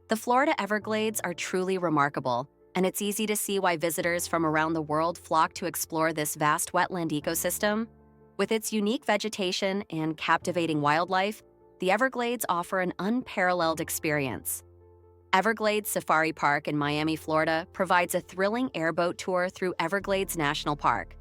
The Florida Everglades are truly remarkable, and it's easy to see why visitors from around the world flock to explore this vast wetland ecosystem. With its unique vegetation and captivating wildlife, the Everglades offer an unparalleled experience. Everglades Safari Park in Miami, Florida provides a thrilling airboat tour through Everglades National Park.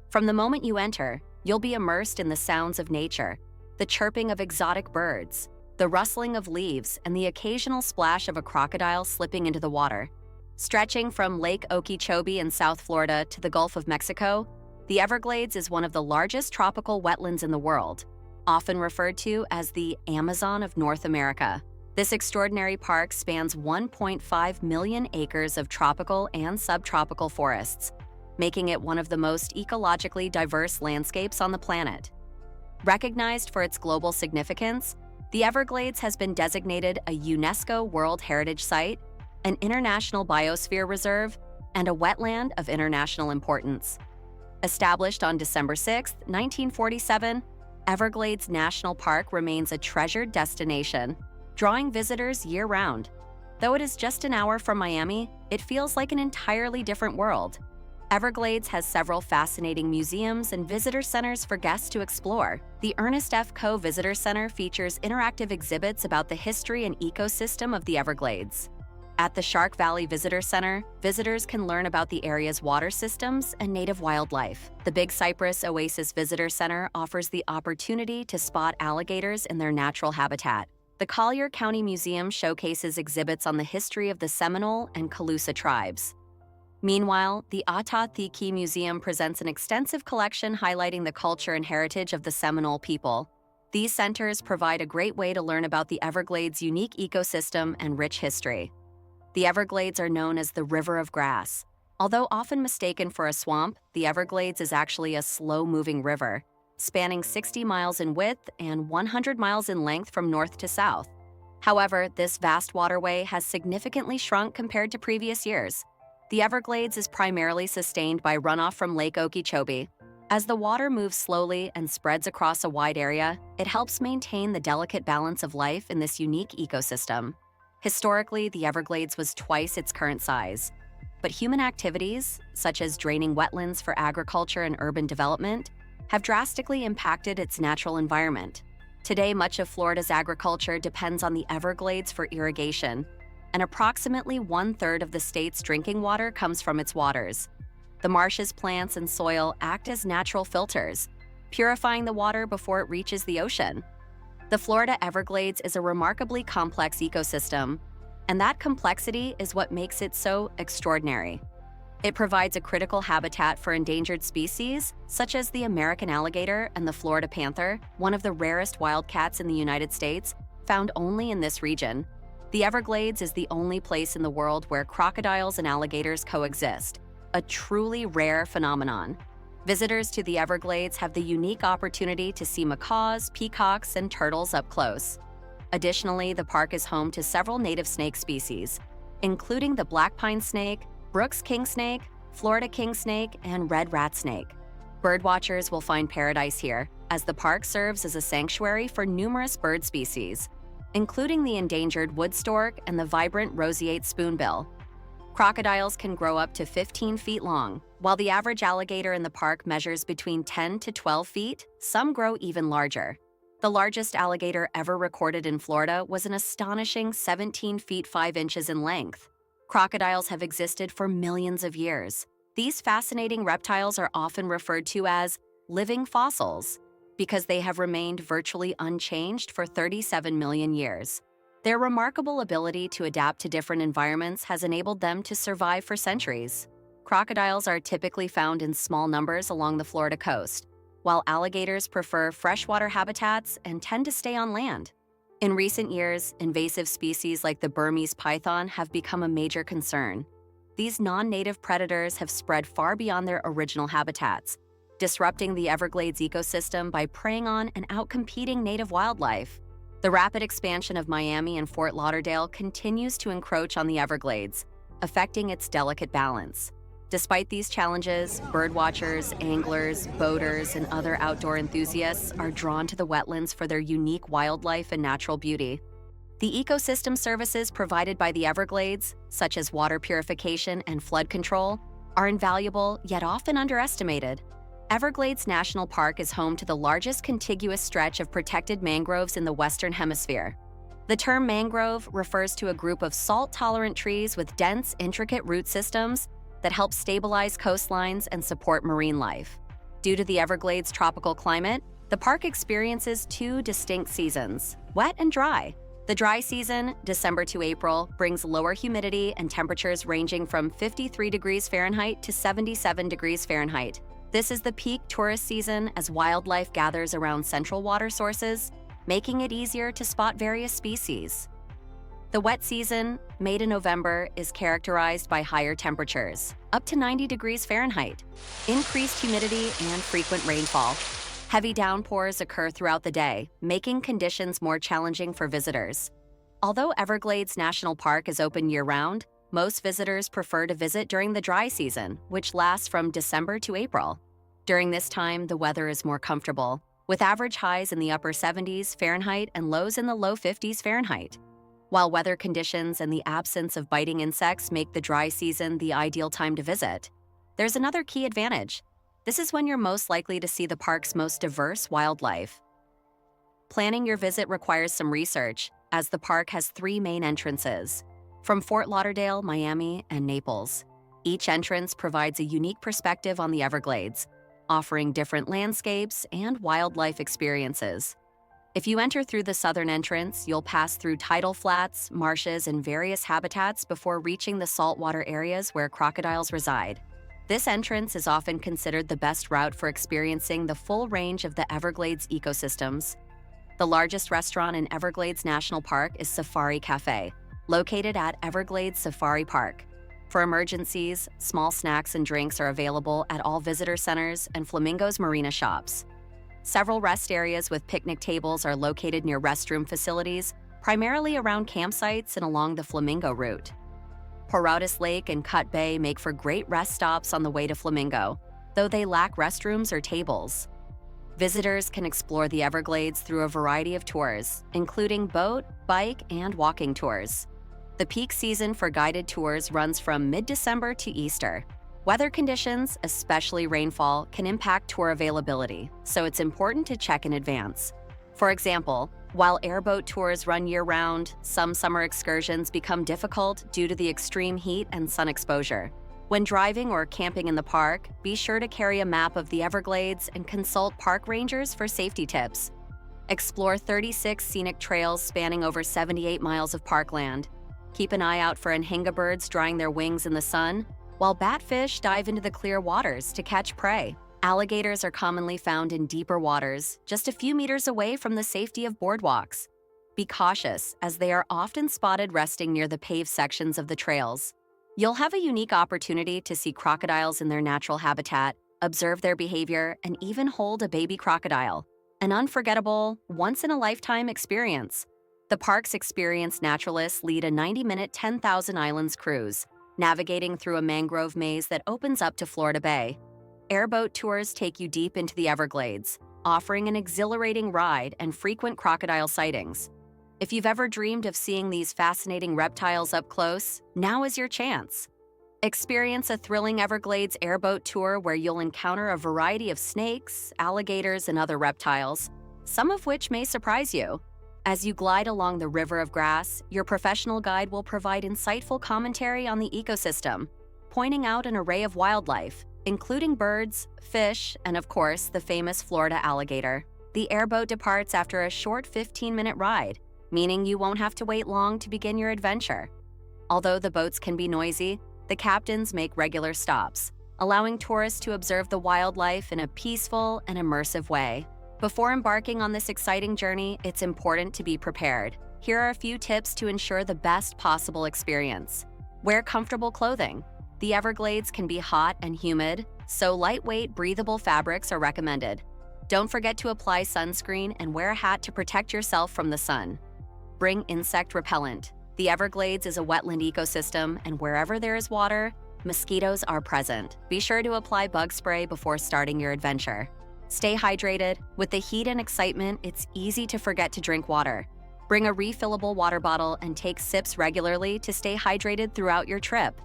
From the moment you enter, you'll be immersed in the sounds of nature, the chirping of exotic birds, the rustling of leaves, and the occasional splash of a crocodile slipping into the water. Stretching from Lake Okeechobee in South Florida to the Gulf of Mexico, the Everglades is one of the largest tropical wetlands in the world, often referred to as the Amazon of North America. This extraordinary park spans 1.5 million acres of tropical and subtropical forests, making it one of the most ecologically diverse landscapes on the planet. Recognized for its global significance, the Everglades has been designated a UNESCO World Heritage Site, an International Biosphere Reserve, and a wetland of international importance. Established on December 6, 1947, Everglades National Park remains a treasured destination, drawing visitors year-round. Though it is just an hour from Miami, it feels like an entirely different world. Everglades has several fascinating museums and visitor centers for guests to explore. The Ernest F. Coe Visitor Center features interactive exhibits about the history and ecosystem of the Everglades. At the Shark Valley Visitor Center, visitors can learn about the area's water systems and native wildlife. The Big Cypress Oasis Visitor Center offers the opportunity to spot alligators in their natural habitat. The Collier County Museum showcases exhibits on the history of the Seminole and Calusa tribes. Meanwhile, the Atatiki Museum presents an extensive collection highlighting the culture and heritage of the Seminole people. These centers provide a great way to learn about the Everglades' unique ecosystem and rich history. The Everglades are known as the River of Grass. Although often mistaken for a swamp, the Everglades is actually a slow-moving river, spanning 60 miles in width and 100 miles in length from north to south. However, this vast waterway has significantly shrunk compared to previous years. The Everglades is primarily sustained by runoff from Lake Okeechobee. As the water moves slowly and spreads across a wide area, it helps maintain the delicate balance of life in this unique ecosystem. Historically, the Everglades was twice its current size, but human activities, such as draining wetlands for agriculture and urban development, have drastically impacted its natural environment. Today, much of Florida's agriculture depends on the Everglades for irrigation, and approximately one-third of the state's drinking water comes from its waters. The marshes, plants, and soil act as natural filters, purifying the water before it reaches the ocean. The Florida Everglades is a remarkably complex ecosystem, and that complexity is what makes it so extraordinary. It provides a critical habitat for endangered species, such as the American alligator and the Florida panther, one of the rarest wildcats in the United States, found only in this region. The Everglades is the only place in the world where crocodiles and alligators coexist, a truly rare phenomenon. Visitors to the Everglades have the unique opportunity to see macaws, peacocks, and turtles up close. Additionally, the park is home to several native snake species, including the black pine snake, Brooks king snake, Florida king snake, and red rat snake. Birdwatchers will find paradise here, as the park serves as a sanctuary for numerous bird species, including the endangered wood stork and the vibrant roseate spoonbill. Crocodiles can grow up to 15 feet long. While the average alligator in the park measures between 10 to 12 feet, some grow even larger. The largest alligator ever recorded in Florida was an astonishing 17 feet 5 inches in length. Crocodiles have existed for millions of years. These fascinating reptiles are often referred to as living fossils because they have remained virtually unchanged for 37 million years. Their remarkable ability to adapt to different environments has enabled them to survive for centuries. Crocodiles are typically found in small numbers along the Florida coast, while alligators prefer freshwater habitats and tend to stay on land. In recent years, invasive species like the Burmese python have become a major concern. These non-native predators have spread far beyond their original habitats, disrupting the Everglades ecosystem by preying on and outcompeting native wildlife. The rapid expansion of Miami and Fort Lauderdale continues to encroach on the Everglades, affecting its delicate balance. Despite these challenges, birdwatchers, anglers, boaters, and other outdoor enthusiasts are drawn to the wetlands for their unique wildlife and natural beauty. The ecosystem services provided by the Everglades, such as water purification and flood control, are invaluable yet often underestimated. Everglades National Park is home to the largest contiguous stretch of protected mangroves in the Western Hemisphere. The term mangrove refers to a group of salt-tolerant trees with dense, intricate root systems that help stabilize coastlines and support marine life. Due to the Everglades' tropical climate, the park experiences two distinct seasons, wet and dry. The dry season, December to April, brings lower humidity and temperatures ranging from 53 degrees Fahrenheit to 77 degrees Fahrenheit. This is the peak tourist season as wildlife gathers around central water sources, making it easier to spot various species. The wet season, May to November, is characterized by higher temperatures, up to 90 degrees Fahrenheit, increased humidity, and frequent rainfall. Heavy downpours occur throughout the day, making conditions more challenging for visitors. Although Everglades National Park is open year-round, most visitors prefer to visit during the dry season, which lasts from December to April. During this time, the weather is more comfortable, with average highs in the upper 70s Fahrenheit and lows in the low 50s Fahrenheit. While weather conditions and the absence of biting insects make the dry season the ideal time to visit, there's another key advantage. This is when you're most likely to see the park's most diverse wildlife. Planning your visit requires some research, as the park has three main entrances, from Fort Lauderdale, Miami, and Naples. Each entrance provides a unique perspective on the Everglades, offering different landscapes and wildlife experiences. If you enter through the southern entrance, you'll pass through tidal flats, marshes, and various habitats before reaching the saltwater areas where crocodiles reside. This entrance is often considered the best route for experiencing the full range of the Everglades ecosystems. The largest restaurant in Everglades National Park is Safari Cafe, located at Everglades Safari Park. For emergencies, small snacks and drinks are available at all visitor centers and Flamingo's marina shops. Several rest areas with picnic tables are located near restroom facilities, primarily around campsites and along the Flamingo route. Porroutus Lake and Cut Bay make for great rest stops on the way to Flamingo, though they lack restrooms or tables. Visitors can explore the Everglades through a variety of tours, including boat, bike, and walking tours. The peak season for guided tours runs from mid-December to Easter. Weather conditions, especially rainfall, can impact tour availability, so it's important to check in advance. For example, while airboat tours run year-round, some summer excursions become difficult due to the extreme heat and sun exposure. When driving or camping in the park, be sure to carry a map of the Everglades and consult park rangers for safety tips. Explore 36 scenic trails spanning over 78 miles of parkland. Keep an eye out for anhinga birds drying their wings in the sun, while batfish dive into the clear waters to catch prey. Alligators are commonly found in deeper waters, just a few meters away from the safety of boardwalks. Be cautious, as they are often spotted resting near the paved sections of the trails. You'll have a unique opportunity to see crocodiles in their natural habitat, observe their behavior, and even hold a baby crocodile. An unforgettable, once-in-a-lifetime experience. The park's experienced naturalists lead a 90-minute 10,000 Islands cruise, navigating through a mangrove maze that opens up to Florida Bay. Airboat tours take you deep into the Everglades, offering an exhilarating ride and frequent crocodile sightings. If you've ever dreamed of seeing these fascinating reptiles up close, now is your chance. Experience a thrilling Everglades airboat tour where you'll encounter a variety of snakes, alligators, and other reptiles, some of which may surprise you. As you glide along the river of grass, your professional guide will provide insightful commentary on the ecosystem, pointing out an array of wildlife, including birds, fish, and of course, the famous Florida alligator. The airboat departs after a short 15-minute ride, meaning you won't have to wait long to begin your adventure. Although the boats can be noisy, the captains make regular stops, allowing tourists to observe the wildlife in a peaceful and immersive way. Before embarking on this exciting journey, it's important to be prepared. Here are a few tips to ensure the best possible experience. Wear comfortable clothing. The Everglades can be hot and humid, so lightweight, breathable fabrics are recommended. Don't forget to apply sunscreen and wear a hat to protect yourself from the sun. Bring insect repellent. The Everglades is a wetland ecosystem, and wherever there is water, mosquitoes are present. Be sure to apply bug spray before starting your adventure. Stay hydrated. With the heat and excitement, it's easy to forget to drink water. Bring a refillable water bottle and take sips regularly to stay hydrated throughout your trip.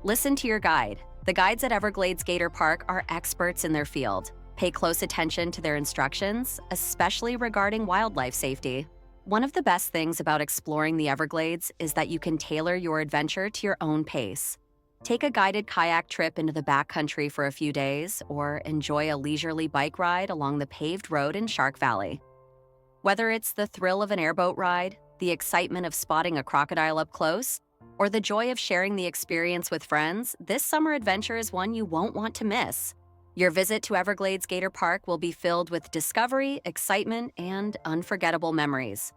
Listen to your guide. The guides at Everglades Gator Park are experts in their field. Pay close attention to their instructions, especially regarding wildlife safety. One of the best things about exploring the Everglades is that you can tailor your adventure to your own pace. Take a guided kayak trip into the backcountry for a few days, or enjoy a leisurely bike ride along the paved road in Shark Valley. Whether it's the thrill of an airboat ride, the excitement of spotting a crocodile up close, or the joy of sharing the experience with friends, this summer adventure is one you won't want to miss. Your visit to Everglades Gator Park will be filled with discovery, excitement, and unforgettable memories.